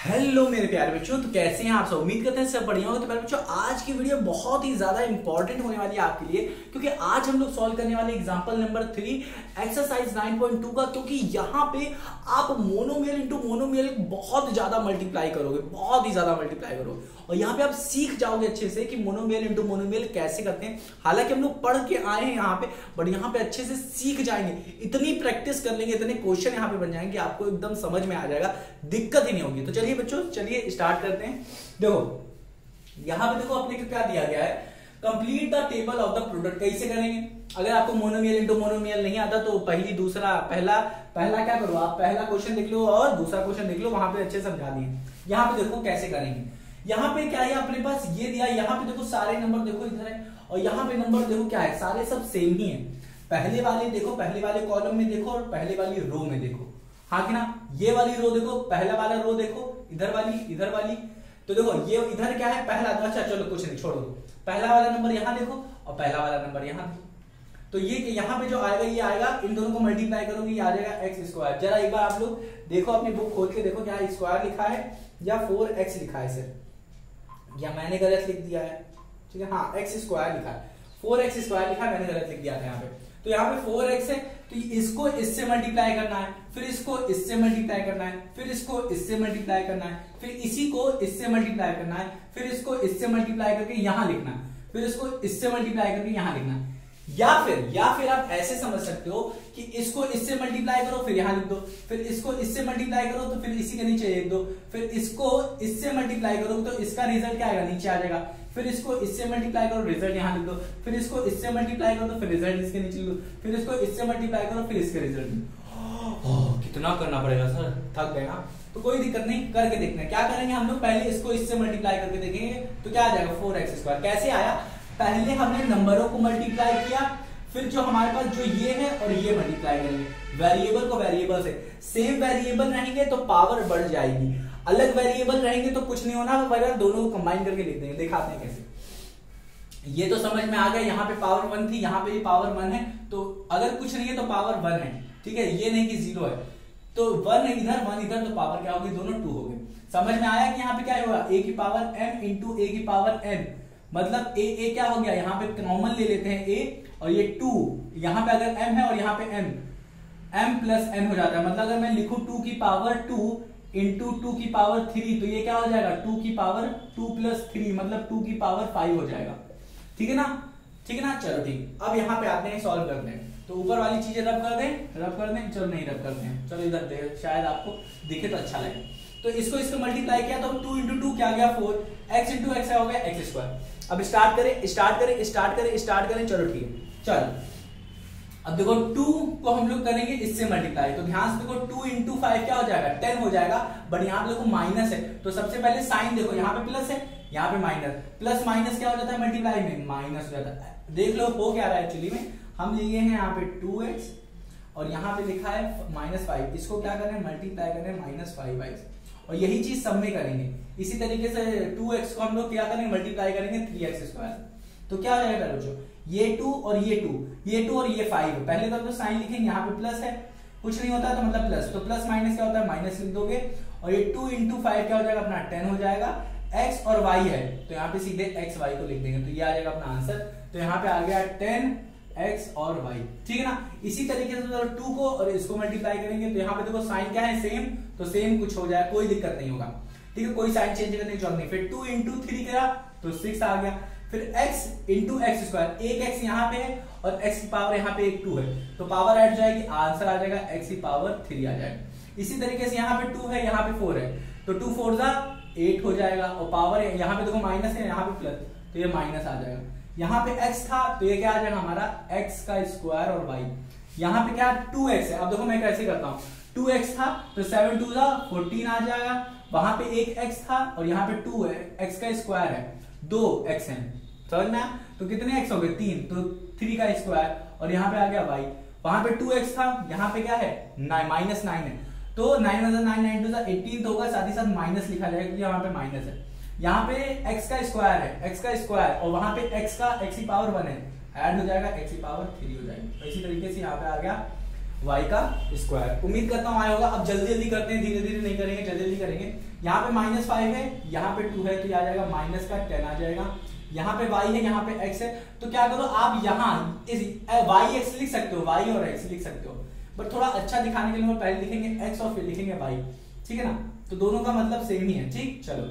Hello मेरे प्यारे बच्चों, तो कैसे हैं आप सब। उम्मीद करते हैं सब बढ़िया होगा। तो प्यारे बच्चों, आज की वीडियो बहुत ही ज्यादा इंपॉर्टेंट होने वाली है आपके लिए, क्योंकि आज हम लोग सॉल्व करने वाले एग्जांपल नंबर 3 एक्सरसाइज 9.2 का। क्योंकि यहाँ पे आप मोनोमियल इंटू मोनोमियल बहुत ज्यादा मल्टीप्लाई करोगे, बहुत ही ज्यादा मल्टीप्लाई करोगे, और यहाँ पे आप सीख जाओगे अच्छे से कि मोनोमियल इंटू मोनोमियल कैसे करते हैं। हालांकि हम लोग पढ़ के आए हैं यहाँ पे, बट यहाँ पे अच्छे से सीख जाएंगे। इतनी प्रैक्टिस कर लेंगे, इतने क्वेश्चन यहाँ पे बन जाएंगे, आपको एकदम समझ में आ जाएगा, दिक्कत ही नहीं होगी। तो चलिए बच्चों, चलिए स्टार्ट करते हैं। देखो यहाँ पे देखो अपने को क्या दिया गया है, complete the table of the product. कैसे करेंगे? अगर आपको मोनोमियल इंटू मोनोमियल नहीं आता तो पहला क्या करो, आप पहला क्वेश्चन देख लो और दूसरा क्वेश्चन देख लो, वहां पे अच्छे समझा दिए। यहाँ पे देखो कैसे करेंगे। यहाँ पे क्या है अपने पास, ये दिया। यहाँ पे देखो सारे नंबर देखो इधर है, और यहाँ पे नंबर देखो क्या है, सारे सब सेम ही है। पहले वाले देखो, पहले वाले कॉलम में देखो और पहले वाली रो में देखो, हाँ कि ना। ये वाली रो देखो, पहला वाला रो देखो, इधर वाली। तो देखो ये इधर क्या है, पहला। तो अच्छा चलो कुछ नहीं, छोड़ो। पहला वाला नंबर यहाँ देखो और पहला वाला नंबर यहाँ देखो। तो ये यहाँ पे जो आएगा, ये आएगा, इन दोनों को मल्टीप्लाई करोगे, ये आ जाएगा एक्स स्क्वायर। जरा एक बार आप लोग देखो, अपनी बुक खोल के देखो, क्या स्क्वायर लिखा है या 4x लिखा है सर, या मैंने गलत लिख दिया है। ठीक है, हाँ x स्क्वायर लिखा है, 4x स्क्वायर लिखा है, मैंने गलत लिख दिया था यहाँ पे। तो यहाँ पे 4x है, तो इसको इससे मल्टीप्लाई करना है, फिर इसको इससे मल्टीप्लाई करना है, फिर इसको इससे मल्टीप्लाई करना है, फिर इसी को इससे मल्टीप्लाई करना है, फिर इसको इससे मल्टीप्लाई करके यहाँ लिखना है, फिर इसको इससे मल्टीप्लाई करके यहाँ लिखना है। या फिर आप ऐसे समझ सकते हो कि इसको इससे मल्टीप्लाई करो फिर यहाँ लिख दो, फिर इसको इससे मल्टीप्लाई करो तो फिर इसी के नीचे लिख दो, फिर इसको इससे मल्टीप्लाई करो तो इसका रिजल्ट क्या आएगा, नीचे आ जाएगा, फिर इसको इससे मल्टीप्लाई करो, रिजल्ट यहाँ लिख दो, फिर इसको इससे मल्टीप्लाई करो तो फिर रिजल्ट इसके नीचे लिख दो, फिर इसको इससे मल्टीप्लाई करो फिर इसके रिजल्ट। कितना करना पड़ेगा सर, थक गए ना। तो कोई दिक्कत नहीं, करके देखते हैं। क्या करेंगे हम लोग, पहले इसको इससे मल्टीप्लाई करके देखेंगे तो क्या आ जाएगा 4x स्क्वायर। कैसे आया, पहले हमने नंबरों को मल्टीप्लाई किया, फिर जो हमारे पास जो ये है और ये मल्टीप्लाई करेंगे, वेरिएबल को वेरिएबल से। सेम वेरिएबल रहेंगे तो पावर बढ़ जाएगी, अलग वेरिएबल रहेंगे तो कुछ नहीं होना, वगैरह दोनों को कंबाइन करके लिख देंगे। दिखाते हैं कैसे। ये तो समझ में आ गया, यहाँ पे पावर 1 थी, यहाँ पे भी पावर 1 है, तो अगर कुछ नहीं है तो पावर 1 है। ठीक है, ये नहीं कि 0 है, तो 1 इधर 1 इधर, तो पावर क्या होगी, दोनों 2 हो गए। समझ में आया कि यहाँ पे क्या होगा, a की पावर m इंटू a की पावर n, मतलब a क्या हो गया, यहाँ पे कॉमन ले लेते हैं a, और ये 2, यहाँ पे अगर m है और यहाँ पे m प्लस n हो जाता है। मतलब अगर मैं लिखूं 2 की पावर 2 इंटू 2 की पावर 3, तो ये क्या हो जाएगा 2 की पावर 2 प्लस 3, मतलब 2 की पावर 5 हो जाएगा। ठीक है ना, ठीक है ना। चलो ठीक, अब यहाँ पे आते हैं, सॉल्व करते हैं। तो ऊपर वाली चीजें रब कर दें, चलो नहीं रब करते हैं, चलो इधर दे, शायद आपको दिखे तो अच्छा लगे। तो इसको मल्टीप्लाई किया तो 2 इंटू 2 क्या गया 4, x इंटू एक्स हो गया एक्स स्क्वायर। अब स्टार्ट करें। चलो ठीक है, चलो अब देखो 2 को हम लोग करेंगे इससे मल्टीप्लाई, तो ध्यान से देखो 2 इंटू 5 क्या हो जाएगा, 10 हो जाएगा। बट यहाँ पे देखो माइनस है, तो सबसे पहले साइन देखो, यहाँ पे प्लस है, यहाँ पे माइनस, प्लस माइनस क्या हो जाता है मल्टीप्लाई में, माइनस हो जाता है। देख लो हो क्या रहा है, एक्चुअली में हम लिए हैं यहाँ पे 2x और यहाँ पे लिखा है -5, इसको क्या करें, मल्टीप्लाई करें -5x, और यही चीज सब में करेंगे। इसी तरीके से 2x को हम लोग क्या करेंगे, मल्टीप्लाई करेंगे 3x स्क्वायर। तो क्या हो जाएगा बच्चों, ये 2 और ये 2 और ये 5। पहले तो साइन लिखेंगे, यहाँ पे प्लस है, कुछ नहीं होता तो मतलब प्लस, तो प्लस माइनस क्या होता है, माइनस लिख दोगे, और ये 2 इंटू 5 क्या हो जाएगा अपना 10 हो जाएगा। x और y है तो यहाँ पे सीधे x y को लिख देंगे, तो ये आ जाएगा अपना आंसर। तो यहाँ पे आ गया 10x और y। ठीक है ना। इसी तरीके से 2 को और इसको मल्टीप्लाई करेंगे, तो यहाँ पे देखो साइन क्या है, सेम, तो सेम कुछ हो जाए, कोई दिक्कत नहीं होगा। ठीक है, कोई साइन चेंज करने की जरूरत नहीं। फिर 2 इंटू 3 करा तो 6 आ गया, फिर x इंटू एक्स स्क्वायर, एक x यहाँ पे है और x की पावर यहाँ पे एक 2 है, तो पावर ऐड जाएगी, आंसर आ जाएगा x की पावर 3 आ जाएगा। इसी तरीके से यहाँ पे 2 है, यहाँ पे 4 है, तो 2 4 जा 8 हो जाएगा, और पावर यहाँ पे देखो माइनस है, यहाँ पे प्लस, तो ये माइनस आ जाएगा। यहाँ पे x था तो ये क्या आ जाएगा हमारा x का स्क्वायर और y। यहाँ पे क्या 2x है, अब देखो मैं कैसे करता हूँ, 2x था तो 7 2 जा 14 आ जाएगा, वहां पे एक x था और यहाँ पे 2 है, x का स्क्वायर है, 2 x है, समझ में। तो कितने x हो गए 3, तो 3 का स्क्वायर, और यहाँ पे आ गया y, वहां पे 2x था, यहाँ पे क्या है -9 है, तो 9 9 9 2 18 होगा, साथ ही साथ माइनस लिखा जाएगा क्योंकि यहाँ पे माइनस है। यहाँ पे x का स्क्वायर है, x का स्क्वायर, और वहां पे x की पावर 1 है, ऐड हो जाएगा x की पावर 3 हो जाएगी। तो इसी तरीके से यहाँ पे आ गया y का स्क्वायर। उम्मीद करता हूँ आया होगा। अब जल्दी जल्दी करते हैं, धीरे धीरे नहीं करेंगे, जल्दी जल्दी करेंगे। यहाँ पे -5 है, यहाँ पे 2 है, तो आ जाएगा माइनस का 10 आ जाएगा। यहाँ पे y है, यहाँ पे x है, तो क्या करो आप यहाँ इस y x लिख सकते हो, y और x लिख सकते हो, बट थोड़ा अच्छा दिखाने के लिए पहले लिखेंगे x और फिर लिखेंगे y, ठीक है ना। तो दोनों का मतलब सेम ही है, ठीक। चलो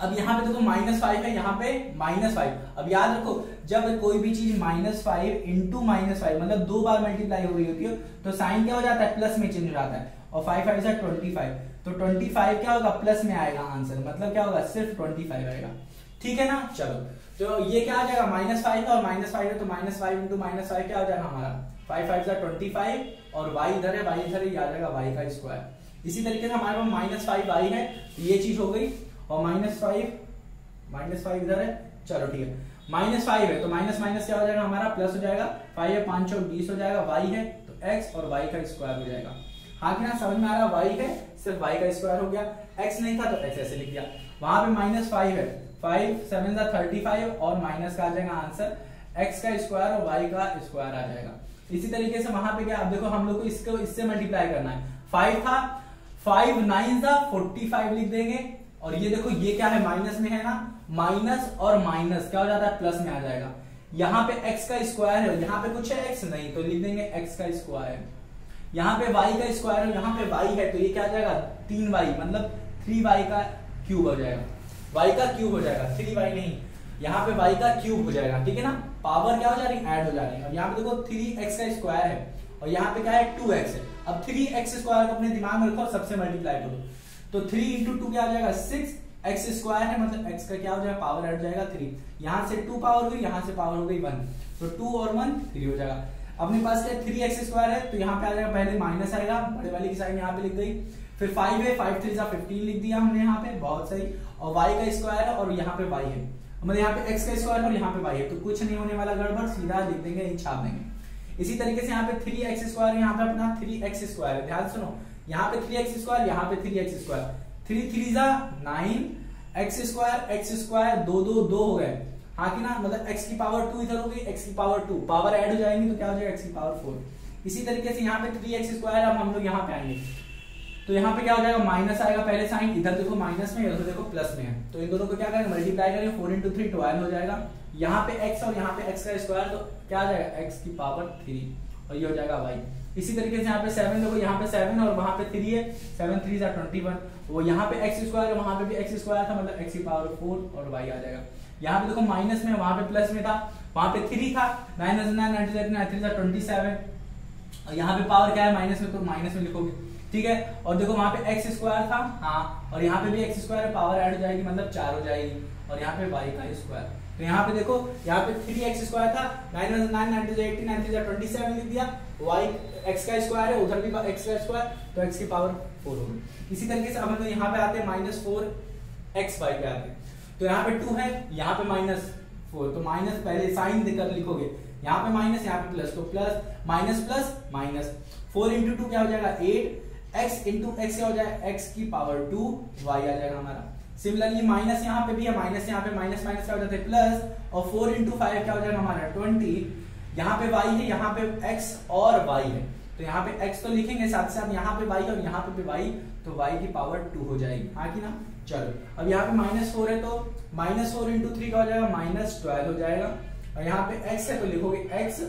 अब यहाँ पे देखो -5 है, यहाँ पे -5। अब याद रखो जब कोई भी चीज -5 इंटू -5 मतलब 2 बार मल्टीप्लाई हो रही होती है तो साइन क्या हो जाता है, प्लस में चेंज हो जाता है, और 5 5 से 25, तो 25 क्या होगा, प्लस में आएगा आंसर, मतलब क्या होगा, सिर्फ 25 आएगा, ठीक है ना। चलो तो ये क्या आ जाएगा, -5 है और -5 है, तो -5 इंटू -5 क्या हो जाएगा हमारा, 5 5 से 25, और y इधर है, y इधर है, ये आ जाएगा y का स्क्वायर। इसी तरीके से हमारे पास -5y है, तो ये चीज हो गई, और -5 इधर है, चलो ठीक है, -5 है तो माइनस माइनस क्या हो जाएगा हमारा, प्लस हो जाएगा, 5 है 5 और 20 हो जाएगा, y है तो x और y का स्क्वायर हो जाएगा। हाँ कि ना, समझ में आ रहा, y है सिर्फ y का स्क्वायर हो गया, x नहीं था तो x ऐसे लिख दिया। वहां पे -5 है, 5 7 35, और माइनस का आ जाएगा आंसर x का स्क्वायर और y का स्क्वायर आ जाएगा। इसी तरीके से वहां पे क्या, अब देखो हम लोग को इसको इससे मल्टीप्लाई करना है, 5 था, 5 9 45 लिख देंगे, और ये देखो ये क्या है, माइनस में है ना, माइनस और माइनस क्या हो जाता है, प्लस में आ जाएगा। यहाँ पे x का स्क्वायर है, यहाँ पे कुछ है x नहीं, तो लिख देंगे x का स्क्वायर। यहाँ पे y का स्क्वायर है, यहाँ पे y है, तो ये क्या आ जाएगा, 3y मतलब 3y का क्यूब हो जाएगा, y का क्यूब हो जाएगा, 3y नहीं, यहाँ पे y का क्यूब हो जाएगा, ठीक है ना। पावर क्या हो जा रही है, ऐड हो जा रही है। और यहाँ पे देखो 3x का स्क्वायर है, और यहाँ पे क्या है, 2x है। अब 3x स्क्वायर को अपने दिमाग में रखो और सबसे मल्टीप्लाई करो, तो 3 इंटू 2 क्या हो जाएगा, 6x स्क्वायर है, मतलब x का क्या हो जाएगा, पावर ऐड हो जाएगा 3। यहाँ से 2 पावर हुई, यहाँ से पावर हो गई 1, तो 2 और 1 3 हो जाएगा। अपने पास क्या 3x स्क्वायर है, तो यहाँ पे आ जाएगा, पहले माइनस आएगा, बड़े वाली की साइड यहाँ पे लिख गई, फिर 5 है, 5 3 15 लिख दिया हमने यहाँ पे, बहुत सही, और y का स्क्वायर है और यहाँ पे y है, मतलब यहाँ पे x का स्क्वायर है और यहाँ पे y है, तो कुछ नहीं होने वाला गड़बड़, सीधा लिख देंगे, यही छाप देंगे। इसी तरीके से यहाँ पे 3x स्क्वायर, यहाँ पे अपना 3x स्क्वायर है, ध्यान सुनो, यहाँ पे 3x स्क्वायर, यहाँ पे 3x स्क्वायर, 3 3 9, x स्क्वायर 2 2 2 हो गए, हाँ कि ना, मतलब x की पावर 2 इधर हो गई, x की पावर 2, पावर ऐड हो जाएंगी तो क्या हो जाएगा, x की पावर 4। इसी तरीके से यहाँ पे 3x स्क्वायर, अब हम लोग यहाँ पे आएंगे, तो यहाँ पे क्या हो जाएगा, माइनस आएगा पहले साइन, इधर देखो माइनस में, इधर देखो प्लस में है, तो इन दोनों को क्या करेंगे, मल्टीप्लाई करेंगे, 4 इंटू 3 12 हो जाएगा। यहाँ पे x और यहाँ पे x का स्क्वायर, तो क्या आ जाएगा, x की पावर 3, और ये हो जाएगा y। इसी तरीके से यहाँ पे 7 देखो, यहाँ पे 7 और वहां पे 3 है, 7 3 21, वो यहाँ पे x स्क्वायर है, वहां पे भी x स्क्वायर था, मतलब x की पावर 4 और y आ जाएगा। यहाँ पे देखो माइनस में, वहां पे प्लस में था, वहां पे 3 था, 9 9 9 27, और यहाँ पे पावर क्या है, माइनस में, तो माइनस में लिखोगे, ठीक है। और देखो वहां पे x स्क्वायर था, हाँ, और यहाँ पे भी x स्क्वायर है, पावर ऐड हो जाएगी, मतलब 4 हो जाएगी, और यहाँ पे y का स्क्वायर, तो यहाँ पे देखो, यहाँ पे 3x स्क्वायर था, 9 9 9 18 9 27 लिख दिया, y x का स्क्वायर है, उधर भी x का स्क्वायर, तो x की पावर 4 होगी। इसी तरीके से हम लोग यहाँ पे आते हैं -4xy पे आते हैं, तो यहाँ पे 2 है, यहाँ पे -4, तो माइनस पहले साइन देकर लिखोगे, यहाँ पे माइनस, यहाँ पे प्लस, तो प्लस माइनस 4 इंटू 2 क्या हो जाएगा, 8, x इंटू एक्स क्या हो जाएगा, x की पावर 2, y आ जाएगा हमारा। सिमिलरली माइनस यहाँ पे भी है, माइनस यहाँ पे माइनस माइनस क्या हो जाता है, प्लस, और 4 इंटू 5 क्या हो जाएगा हमारा, 20, यहाँ पे y है, यहाँ पे x और y है, तो यहाँ पे x तो लिखेंगे, साथ साथ यहाँ पे y और यहाँ पे भी y, तो y की पावर 2 हो जाएगी, हाँ कि ना। चलो अब यहाँ पे -4 है, तो -4 इंटू 3 क्या हो जाएगा, -12 हो जाएगा, और यहाँ पे x है तो लिखोगे x,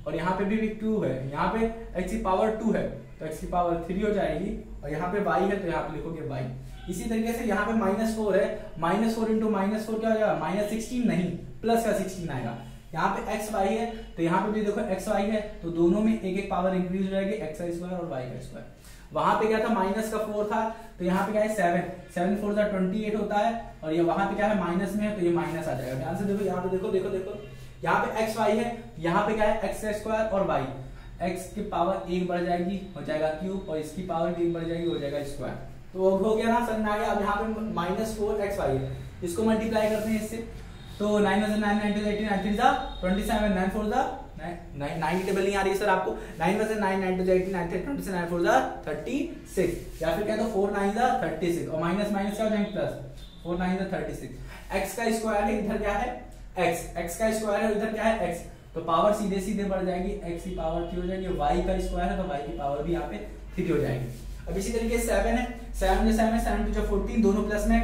और यहाँ पे भी 2 है, यहाँ पे x की पावर 2 है, तो x की पावर 3 हो जाएगी, और यहाँ पे y है तो यहाँ पे लिखोगे y। इसी तरीके से यहाँ पे -4 है, -4 इंटू -4 क्या हो जाएगा, -16 नहीं, प्लस का 16 आएगा। यहाँ पे x y है, तो यहाँ पे भी देखो x y है, तो दोनों में एक एक पावर इंक्रीज हो जाएगी, x का स्क्वायर और y का स्क्वायर। वहां पे क्या था, माइनस का 4 था, तो यहाँ पे क्या है 7 4 28 होता है, और ये वहां पे क्या है, माइनस में है, तो ये माइनस आ जाएगा। ध्यान से देखो, यहाँ पे देखो, यहाँ पे x y है, यहाँ पे क्या है, x का स्क्वायर और y, x की पावर 1 बढ़ जाएगी, हो जाएगा क्यूब, और इसकी पावर भी 1 बढ़ जाएगी, हो जाएगा स्क्वायर। तो हो गया ना, समझ में आ गया। अब यहाँ पे -4xy है, इसको मल्टीप्लाई करते हैं इससे, तो 9 9 9 9 18 9 3 27 9 4 9 टेबल नहीं आ रही है सर आपको, 9 9 9 2 18 9 3 27 9 4 36, या फिर क्या, तो 4 9 36, और माइनस माइनस क्या हो जाएंगे, प्लस, 4 9 36। x का स्क्वायर है, इधर क्या है x का स्क्वायर है, इधर क्या है x, तो पावर सीधे सीधे बढ़ जाएगी, x की पावर 3 हो जाएगी, y का स्क्वायर है तो y की पावर भी यहाँ पे 3 हो जाएगी। अब इसी तरीके से 7 है, 7 7 7 2 14, दोनों प्लस में,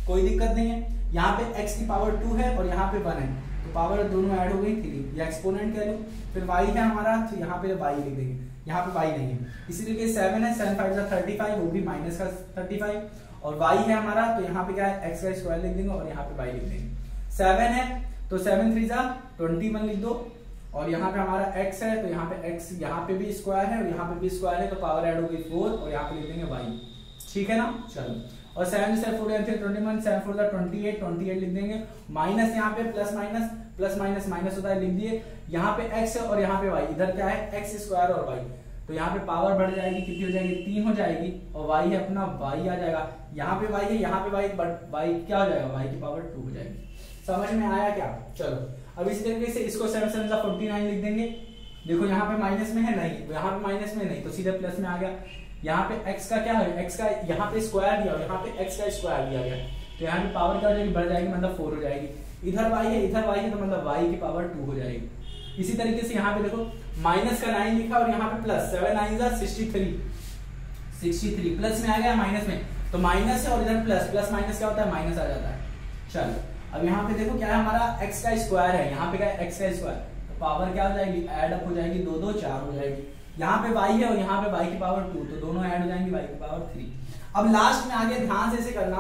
कोई दिक्कत नहीं है। यहाँ पे x की पावर 2 है और यहाँ पे 1 है, तो पावर दोनों ऐड हो गई 3, या एक्सपोनेंट कह लो। फिर y है हमारा, तो यहाँ पे y लिख देंगे, यहाँ पे y नहीं है। इसी तरीके 7 है, 7 5 35, वो भी माइनस का 35, और y है हमारा, तो यहाँ पे क्या है x का स्क्वायर लिख देंगे और यहाँ पे y लिख देंगे। 7 है तो 7 3 21 लिख दो, और यहाँ पे हमारा x है, तो यहाँ पे x यहाँ पे भी स्क्वायर है और यहाँ पे भी स्क्वायर है, तो पावर ऐड हो गई 4 और यहाँ पे लिख देंगे y। ठीक है ना, चलो। और 7 से 4 21, 7 4 28 लिख देंगे, माइनस यहाँ पे प्लस माइनस माइनस होता है, लिख दिए। यहाँ पे x है और यहाँ पे y, इधर क्या है x स्क्वायर और y, तो यहाँ पे पावर बढ़ जाएगी, कितनी हो जाएगी 3 हो जाएगी, और y है अपना y आ जाएगा, यहाँ पे y है, यहाँ पे y, बट y क्या हो जाएगा, y की पावर 2 हो जाएगी। समझ में आया क्या? चलो अब इसी तरीके से इसको 7 7 49 लिख देंगे। देखो यहाँ पे माइनस में है नहीं, यहाँ पे माइनस में नहीं, तो सीधे प्लस में आ गया। यहाँ पे x का क्या है, x का यहाँ पे स्क्वायर दिया और यहाँ पे x का स्क्वायर दिया गया, तो यहाँ पे पावर क्या हो जाएगी, बढ़ जाएगी, मतलब 4 हो जाएगी। इधर y है, इधर y है, तो मतलब y की पावर 2 हो जाएगी। इसी तरीके से यहाँ पे देखो माइनस का 9 लिखा और यहाँ पे प्लस, 7 9 63 प्लस में आ गया, माइनस में, तो माइनस है और इधर प्लस माइनस क्या होता है, माइनस आ जाता है। चलो अब यहाँ पे देखो क्या है, हमारा x का स्क्वायर है, यहाँ पे क्या है x का स्क्वायर, तो पावर क्या हो जाएगी, ऐड अप हो जाएगी, 2 2 4 हो जाएगी। यहाँ पे y है और यहाँ पे y की पावर 2, तो दोनों ऐड हो जाएंगे, y की पावर 3। अब लास्ट में आगे ध्यान से ऐसे करना,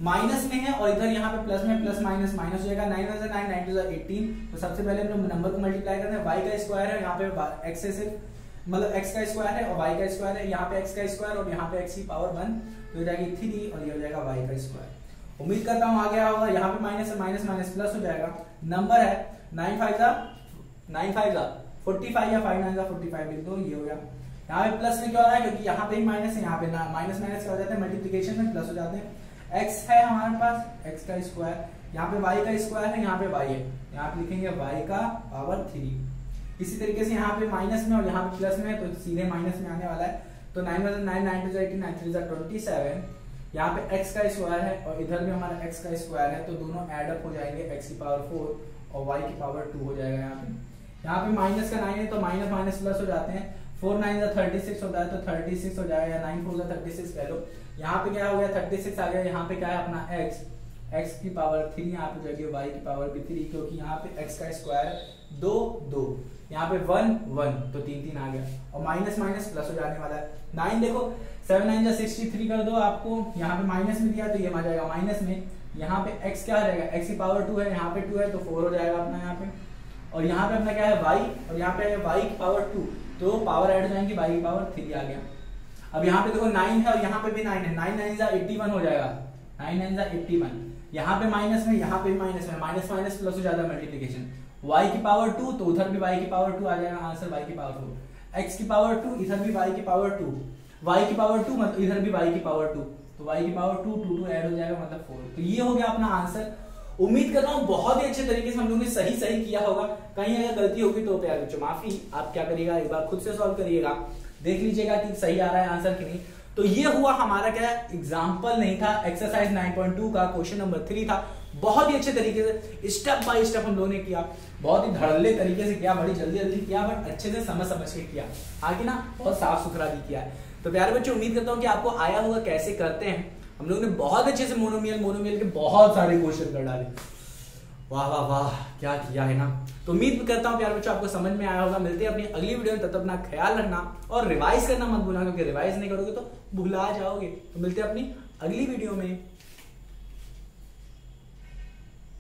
माइनस में है और इधर यहाँ पे प्लस में, प्लस माइनस माइनस हो जाएगा, 9 9 9 2 18, तो सबसे पहले हम नंबर को मल्टीप्लाई करते हैं। y का स्क्वायर है, यहाँ पे x से मतलब x का स्क्वायर है और y का स्क्वायर है, यहाँ पे x का स्क्वायर और यहाँ पे x की पावर 1, तो हो जाएगी 3 और ये हो जाएगा y का स्क्वायर। उम्मीद करता हूँ आ गया होगा। यहाँ पे माइनस है, माइनस माइनस प्लस हो जाएगा, नंबर है 9 5 45 या 5 9 45 लिख दो, ये हो गया। यहाँ पे प्लस में क्या हो रहा है, क्योंकि यहाँ पे ही माइनस है, यहाँ पे माइनस माइनस क्या हो जाते हैं, मल्टीप्लिकेशन में प्लस हो जाते हैं। x है हमारे पास, x का स्क्वायर, यहाँ पे y का स्क्वायर है, यहाँ पे y है, यहाँ पे लिखेंगे y का पावर 3। इसी तरीके से यहाँ पे माइनस में और यहाँ पे प्लस में है, तो सीधे माइनस में आने वाला है, तो 9 9 9 2 18 9 3 27, यहाँ पे x का स्क्वायर है और इधर भी हमारा x का स्क्वायर है, तो दोनों ऐड अप हो जाएंगे, x की पावर 4 और y की पावर 2 हो जाएगा। यहाँ पे माइनस का 9 है, तो माइनस माइनस प्लस हो जाते हैं, 4 9 36 होता है, तो 36 हो जाएगा, 9 4 36 कह लो। यहाँ पे क्या हो गया, 36 आ गया। यहाँ पे क्या है अपना x की पावर 3 यहाँ पे जाएगी, y की पावर भी 3, क्योंकि यहाँ पे x का स्क्वायर 2 2, यहाँ पे 1 1, तो 3 3 आ गया, और माइनस माइनस प्लस हो जाने वाला है। 9 देखो 7 9 63 कर दो, आपको यहाँ पे माइनस में दिया तो ये आ जाएगा माइनस में, यहाँ पे x क्या आ जाएगा, x की पावर 2 है, यहाँ पे 2 है, तो 4 हो जाएगा अपना यहाँ पे, और यहाँ पे अपना क्या है y, और यहाँ पे है y की पावर 2, तो पावर ऐड हो जाएंगी, y की पावर 3 आ गया। अब यहाँ पे देखो 9 है और यहाँ पे भी 9 है, 9 9 81 हो जाएगा, 9 9 81, यहाँ पे माइनस में, यहाँ पे भी माइनस में, माइनस माइनस प्लस हो जाता है मल्टीप्लिकेशन, y की पावर 2, तो उधर भी y की पावर 2 आ जाएगा, आंसर y की पावर 4, x की पावर 2, इधर भी y की पावर 2, y की पावर 2 मतलब इधर भी y की पावर 2, तो y की पावर 2 2 2 ऐड हो जाएगा, मतलब 4। तो ये हो गया अपना आंसर। उम्मीद कर रहा हूँ बहुत ही अच्छे तरीके से हम लोगों ने सही किया होगा। कहीं अगर गलती होगी तो प्यारे बच्चों माफी, आप क्या करिएगा, एक बार खुद से सॉल्व करिएगा, देख लीजिएगा कि सही आ रहा है आंसर कि नहीं। तो ये हुआ हमारा क्या एग्जाम्पल नहीं था, एक्सरसाइज 9.2 का क्वेश्चन नंबर 3 था। बहुत ही अच्छे तरीके से स्टेप बाय स्टेप हम लोगों ने किया, बहुत ही धड़ल्ले तरीके से किया, बड़ी जल्दी जल्दी किया, बट अच्छे से समझ के किया, आगे ना बहुत साफ सुथरा भी किया है। तो प्यारे बच्चों उम्मीद करता हूँ कि आपको आया होगा कैसे करते हैं। हम लोगों ने बहुत अच्छे से मोनोमियल के बहुत सारे क्वेश्चन कर डाले, वाह वाह वाह क्या किया है ना। तो उम्मीद करता हूँ प्यारे बच्चों आपको समझ में आया होगा। मिलते हैं अपनी अगली वीडियो में, तब तक अपना ख्याल रखना और रिवाइज करना मत भूलना, क्योंकि रिवाइज नहीं करोगे तो भुला जाओगे। तो मिलते हैं अपनी अगली वीडियो में।